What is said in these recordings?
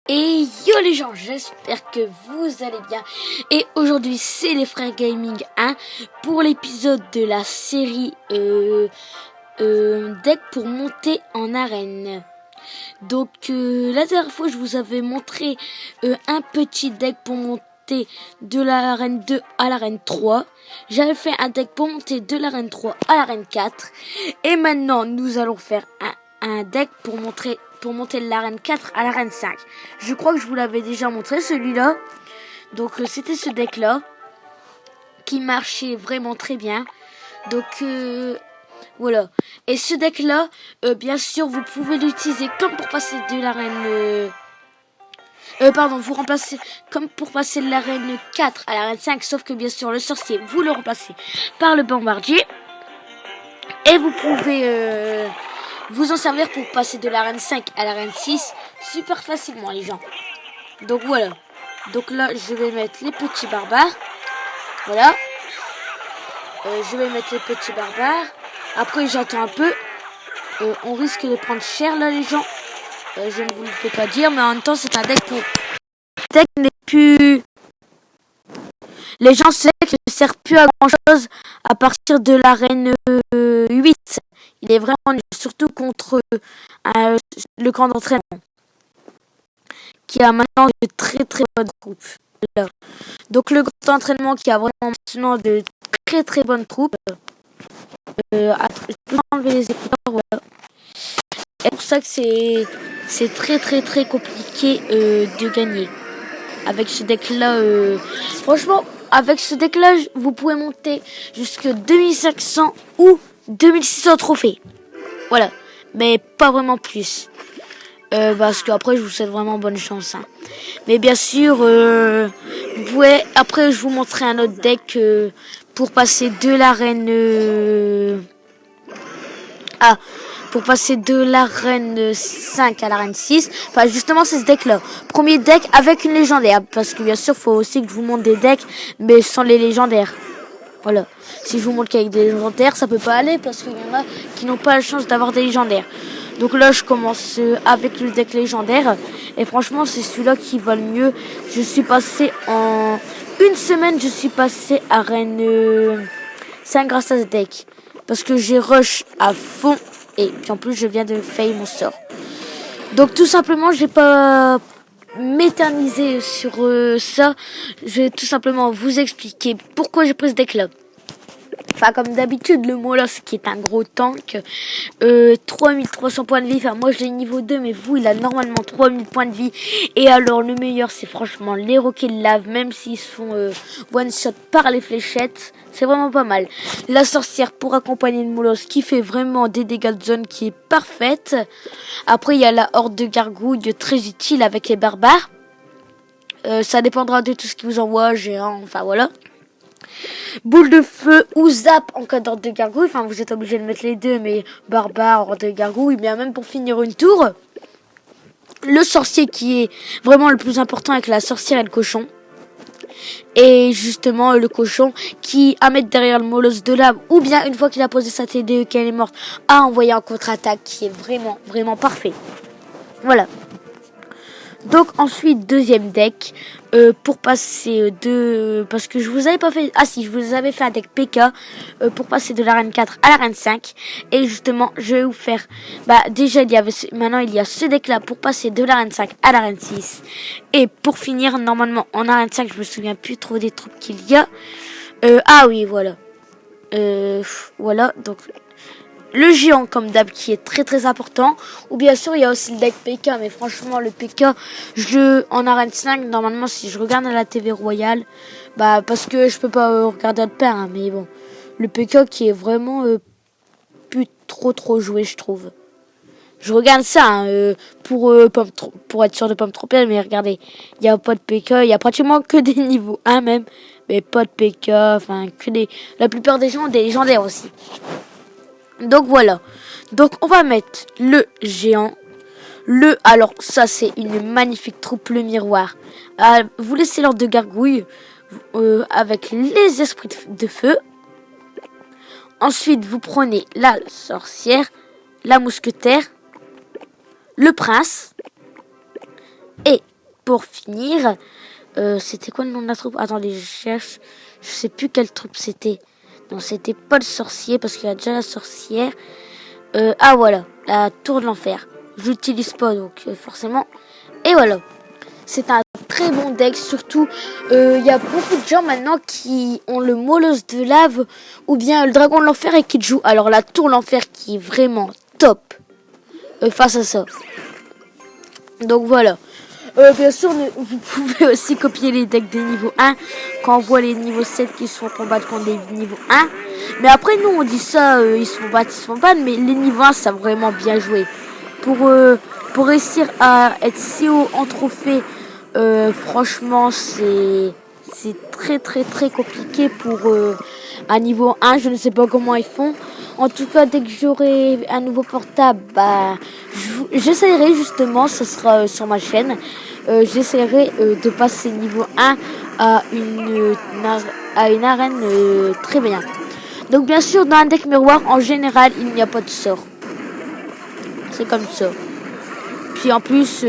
Et yo les gens, j'espère que vous allez bien. Et aujourd'hui c'est les frères gaming 1 pour l'épisode de la série deck pour monter en arène. Donc la dernière fois je vous avais montré un petit deck pour monter de l'arène 2 à l'arène 3. J'avais fait un deck pour monter de l'arène 3 à l'arène 4. Et maintenant nous allons faire un deck pour monter de l'arène 4 à l'arène 5. Je crois que je vous l'avais déjà montré celui-là. Donc c'était ce deck là qui marchait vraiment très bien. Donc voilà. Et ce deck là, bien sûr vous pouvez l'utiliser comme pour passer de l'arène vous remplacez comme pour passer de l'arène 4 à l'arène 5, sauf que bien sûr le sorcier vous le remplacez par le bombardier. Et vous pouvez vous en servir pour passer de l'arène 5 à l'arène 6 super facilement les gens. Donc voilà. Donc là je vais mettre les petits barbares. Voilà. Je vais mettre les petits barbares. Après j'attends un peu. On risque de prendre cher là les gens. Je ne vous le fais pas dire, mais en même temps c'est un deck pour... Le deck n'est plus... Les gens, ce deck ne sert plus à grand chose à partir de l'arène 8. Il est vraiment nul, surtout contre le camp d'entraînement, qui a maintenant de très très bonnes troupes. Là. Donc le camp d'entraînement qui a vraiment maintenant de très très bonnes troupes. Je peux enlever les écouteurs, voilà. C'est pour ça que c'est très très très compliqué de gagner. Avec ce deck là, franchement, avec ce deck là, vous pouvez monter jusque 2500 ou 2600 trophées. Voilà, mais pas vraiment plus. Parce qu'après je vous souhaite vraiment bonne chance. Hein. Mais bien sûr, vous pouvez. Après je vous montrerai un autre deck pour passer de l'arène. Pour passer de l'arène 5 à l'arène 6. Enfin, justement, c'est ce deck-là. Premier deck avec une légendaire. Parce que, bien sûr, faut aussi que je vous montre des decks, mais sans les légendaires. Voilà. Si je vous montre qu'avec des légendaires, ça peut pas aller, parce qu'il y en a qui n'ont pas la chance d'avoir des légendaires. Donc là, je commence avec le deck légendaire. Et franchement, c'est celui-là qui va le mieux. Je suis passé en une semaine, je suis passé à arène 5 grâce à ce deck. Parce que j'ai rush à fond. Et puis en plus, je viens de fail mon sort. Donc tout simplement, je vais pas m'éterniser sur ça. Je vais tout simplement vous expliquer pourquoi j'ai pris ce deck-là. Enfin, comme d'habitude, le Molosse qui est un gros tank. 3300 points de vie. Enfin, moi, je l'ai niveau 2, mais vous, il a normalement 3000 points de vie. Et alors, le meilleur, c'est franchement les roquets de lave, même s'ils sont one-shot par les fléchettes. C'est vraiment pas mal. La sorcière pour accompagner le Molosse qui fait vraiment des dégâts de zone qui est parfaite. Après, il y a la horde de gargouilles très utile avec les barbares. Ça dépendra de tout ce qui vous envoie, géant, enfin voilà. Boule de feu ou zap en cas d'ordre de gargouille. Enfin, vous êtes obligé de mettre les deux, mais barbare, ordre de gargouille, bien même pour finir une tour. Le sorcier qui est vraiment le plus important avec la sorcière et le cochon. Et justement, le cochon qui, à mettre derrière le molosse de lave, ou bien une fois qu'il a posé sa TDE qu'elle est morte, à envoyer en contre-attaque qui est vraiment, vraiment parfait. Voilà. Donc ensuite deuxième deck pour passer parce que je vous avais pas fait je vous avais fait un deck PK pour passer de l'arène 4 à l'arène 5 et justement je vais vous faire déjà maintenant il y a ce deck là pour passer de l'arène 5 à l'arène 6 et pour finir normalement en arène 5 je me souviens plus trop des troupes qu'il y a voilà donc le géant comme d'hab qui est très très important. Ou bien sûr il y a aussi le deck PK. Mais franchement le PK en arène 5 normalement si je regarde à la TV royale. Parce que je peux pas regarder le père hein, mais bon. Le PK qui est vraiment plus trop joué je trouve. Je regarde ça hein, pour être sûr de pas me tromper. Mais regardez. Il n'y a pas de PK. Il y a pratiquement que des niveaux 1 même. Mais pas de PK. Enfin que la plupart des gens ont des légendaires aussi. Donc voilà. Donc on va mettre le géant. Alors ça c'est une magnifique troupe, le miroir. Vous laissez l'ordre de gargouille avec les esprits de feu. Ensuite vous prenez la sorcière, la mousquetaire, le prince et pour finir, c'était quoi le nom de la troupe? Attendez, je cherche. Je sais plus quelle troupe c'était. Non, c'était pas le sorcier parce qu'il y a déjà la sorcière. Ah voilà, la tour de l'enfer. Je l'utilise pas donc forcément. Et voilà. C'est un très bon deck, surtout il y a beaucoup de gens maintenant qui ont le molosse de lave ou bien le dragon de l'enfer et qui jouent. Alors la tour de l'enfer qui est vraiment top face à ça. Donc voilà. Bien sûr, vous pouvez aussi copier les decks des niveaux 1 quand on voit les niveaux 7 qui se font combattre contre des niveaux 1. Mais après, nous, on dit ça, ils se font battre, mais les niveaux 1, ça a vraiment bien joué. Pour réussir à être si haut en trophée, franchement, c'est très très très compliqué pour un niveau 1. Je ne sais pas comment ils font. En tout cas, dès que j'aurai un nouveau portable, bah, j'essaierai justement, ce sera sur ma chaîne, j'essaierai de passer niveau 1 à une arène très bien. Donc bien sûr, dans un deck miroir, en général, il n'y a pas de sort. C'est comme ça. Puis en plus,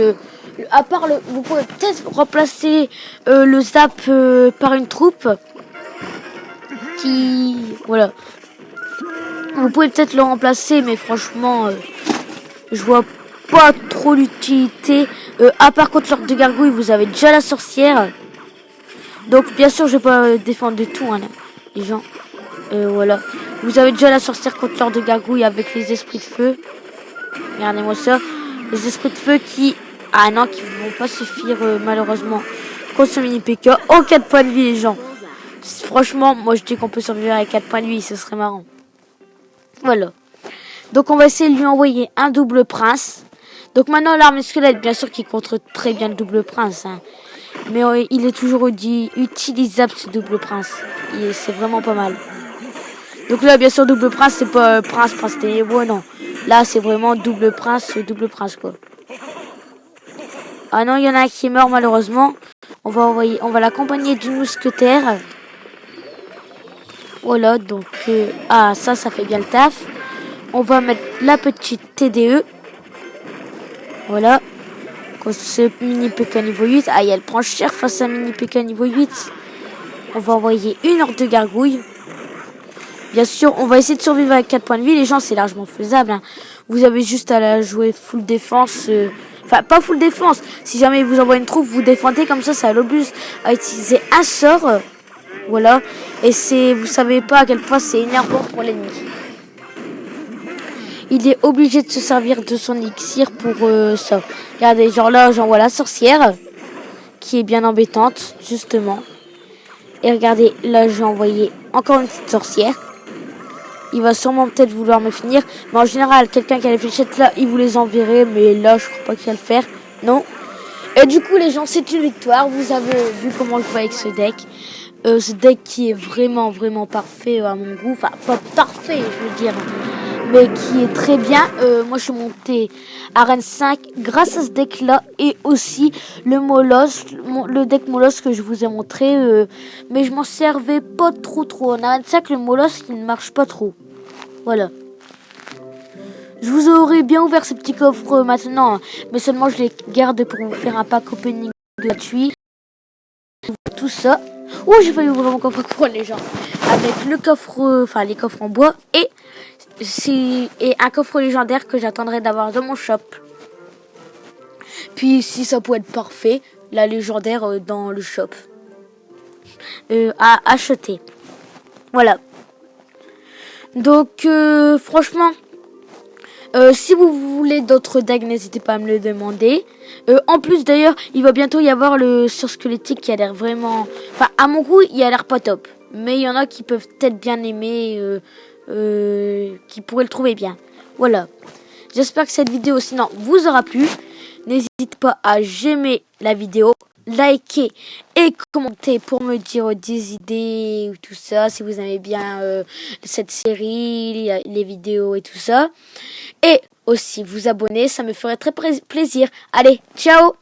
à part vous pouvez peut-être remplacer le zap par une troupe qui... Voilà. Vous pouvez peut-être le remplacer, mais franchement, je vois pas trop l'utilité. À part contre l'ordre de gargouille, vous avez déjà la sorcière. Donc bien sûr, je vais pas défendre de tout, hein, les gens. Voilà. Vous avez déjà la sorcière contre l'ordre de gargouille avec les esprits de feu. Regardez-moi ça. Les esprits de feu qui... Ah non, qui vont pas suffire malheureusement contre ce mini PK. Oh, 4 points de vie, les gens. Franchement, moi je dis qu'on peut survivre avec 4 points de vie, ce serait marrant. Voilà. Donc on va essayer de lui envoyer un double prince. Donc maintenant l'arme squelette, bien sûr qu'il contre très bien le double prince. Hein. Mais il est toujours utilisable ce double prince. C'est vraiment pas mal. Donc là bien sûr double prince, c'est pas prince ténébreux, non. Là c'est vraiment double prince quoi. Ah non, il y en a un qui est mort malheureusement. On va l'accompagner d'une mousquetaire. Voilà, donc ah ça fait bien le taf. On va mettre la petite TDE. Voilà. Quand ce mini PK niveau 8. Aïe, elle prend cher face à un mini PK niveau 8. On va envoyer une horde de gargouilles. Bien sûr, on va essayer de survivre avec 4 points de vie. Les gens, c'est largement faisable. Hein. Vous avez juste à la jouer full défense. Enfin, pas full défense. Si jamais il vous envoie une troupe, vous défendez comme ça l'oblige à utiliser un sort. Voilà. Et vous savez pas à quel point c'est énervant pour l'ennemi. Il est obligé de se servir de son elixir pour ça. Regardez, genre là, j'envoie la sorcière, qui est bien embêtante, justement. Et regardez, là, j'ai envoyé encore une petite sorcière. Il va sûrement peut-être vouloir me finir. Mais en général, quelqu'un qui a les fléchettes là, il vous les enverrait. Mais là, je crois pas qu'il va le faire. Non. Et du coup, les gens, c'est une victoire. Vous avez vu comment je joue avec ce deck. Ce deck qui est vraiment, vraiment parfait à mon goût. Enfin, pas parfait, je veux dire. Mais qui est très bien. Moi, je suis monté à Arène 5 grâce à ce deck-là. Et aussi le deck Molosse que je vous ai montré. Mais je m'en servais pas trop. En Arène 5, le Molosse, il ne marche pas trop. Voilà. Je vous aurais bien ouvert ce petit coffre maintenant. Hein, mais seulement, je les garde pour vous faire un pack opening gratuit. Tout ça. Oh, j'ai failli ouvrir mon coffre pour les gens. Avec le coffre, enfin les coffres en bois et un coffre légendaire que j'attendrai d'avoir dans mon shop. Puis si ça peut être parfait, la légendaire dans le shop à acheter. Voilà. Donc franchement, si vous voulez d'autres decks, n'hésitez pas à me le demander. En plus d'ailleurs, il va bientôt y avoir le sursquelettique qui a l'air vraiment... Enfin, à mon goût, il a l'air pas top. Mais il y en a qui peuvent peut-être bien aimer, qui pourraient le trouver bien. Voilà. J'espère que cette vidéo, sinon, vous aura plu. N'hésitez pas à j'aimer la vidéo, liker et commenter pour me dire des idées ou tout ça. Si vous aimez bien cette série, les vidéos et tout ça. Et aussi vous abonner, ça me ferait très plaisir. Allez, ciao!